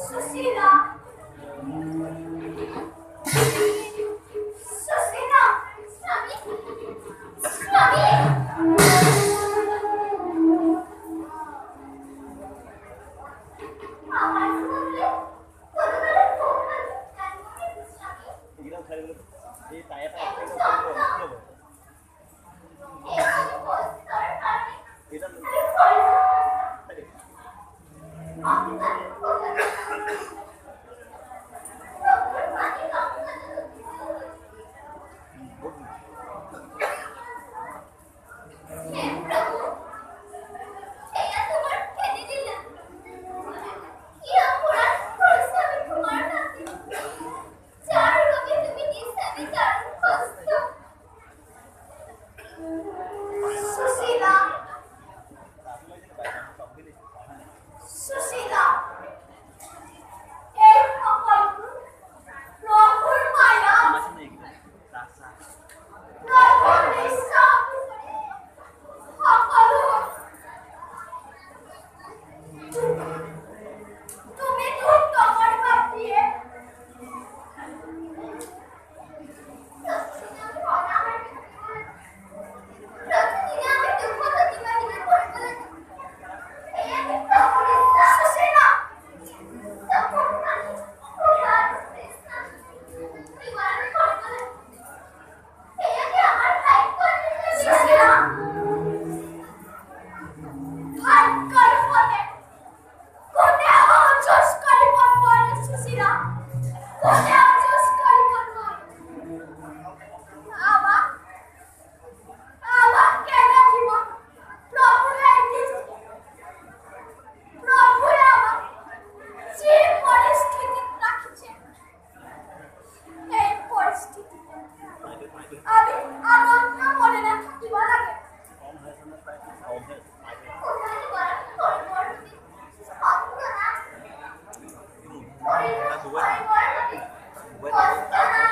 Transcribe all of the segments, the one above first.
Susila! Susila! Swami! Swami! আমার বললে কোনকালে phone জানি স্বামী এগুলো খালি এই টায়াটা একটা এই করে পোস্টার আমি এটা আমি Susila! Susila! এই সকলগুলো প্রভুর মায়া প্রভুর নিঃশ্বাস সকল তুমি খুব তোমার বাদ দিয়ে প্রতিদিন আমি দুঃখ অতিবাহিত করে ফেলেছি এই আমি প্রভুর নিঃশ্বাস সুশীলা আমি আনন্দ মনে না থাকিবা লাগে কোথায় বলা পরিবর্তন অন্তরা পরিবর্তন অন্তরা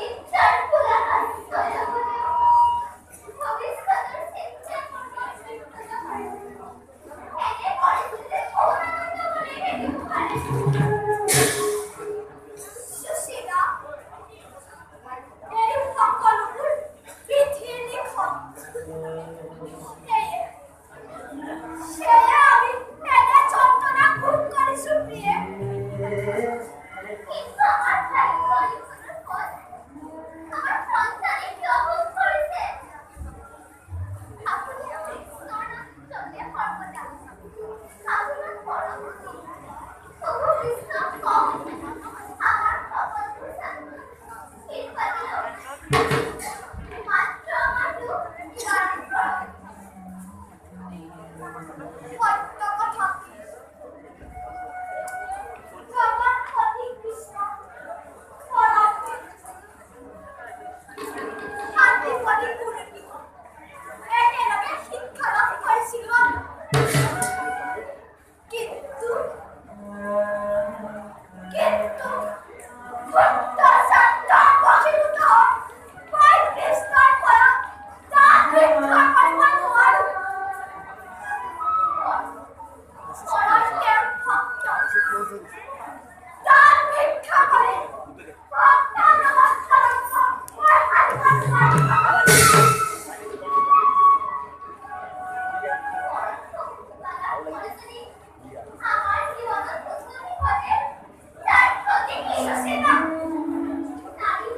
ইচ্ছার ফুলা দয়া করে ভবিষ্যতের শিক্ষা একে পরিস্থিতি অনন্ত বলে দেখতে পারে সুশীলা এই সকলগুলো পৃথিবীর লিখন সে আমি এনে যন্ত্রণা খুব করে সুপ্রিয়ে কিন্তু আমার দায়িত্ব লিখনের পর আমার সন্তানে কি অবস্থ করেছে আপনি আমি স্নানা চলে পর্বতে আপনার পরবর্তী তবু বিশ্রাম কম আমার কপাল ভূষণ কৃপা দিল মাত্র আমার দুঃখ নিবারণ করো সত্য কথা জগৎপতি কৃষ্ণ পরাক্রমী শান্তিপতি পুরী একেলগে শিক্ষা লাভ করেছিল কিন্তু ভক্ত সত্য বহির্ভূত হয় বিস্তার করা তার ভিক্ষা করিবার তোমার পরাজয়ের ভক্ত তার ভিক্ষা করে ভক্ত নমস্কার আমার জীবন তুমি ঘটে তার প্রতি কি সুশীলা নারী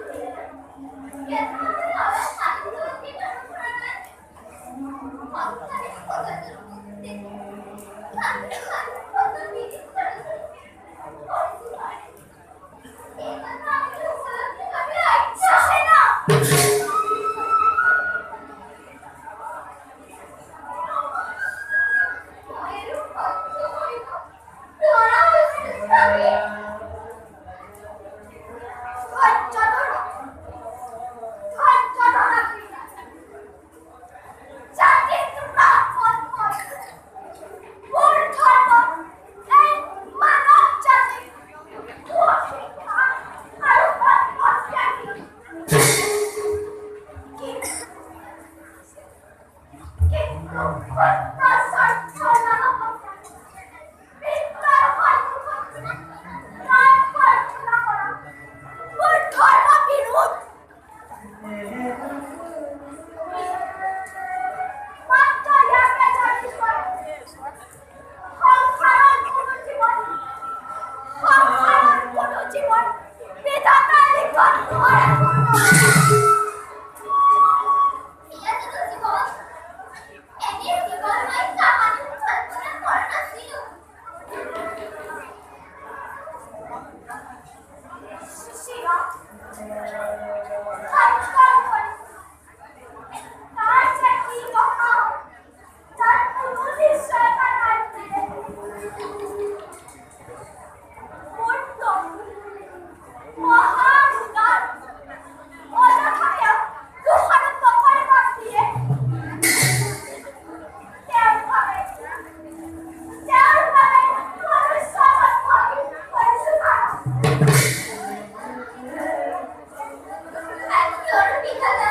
Ikaw na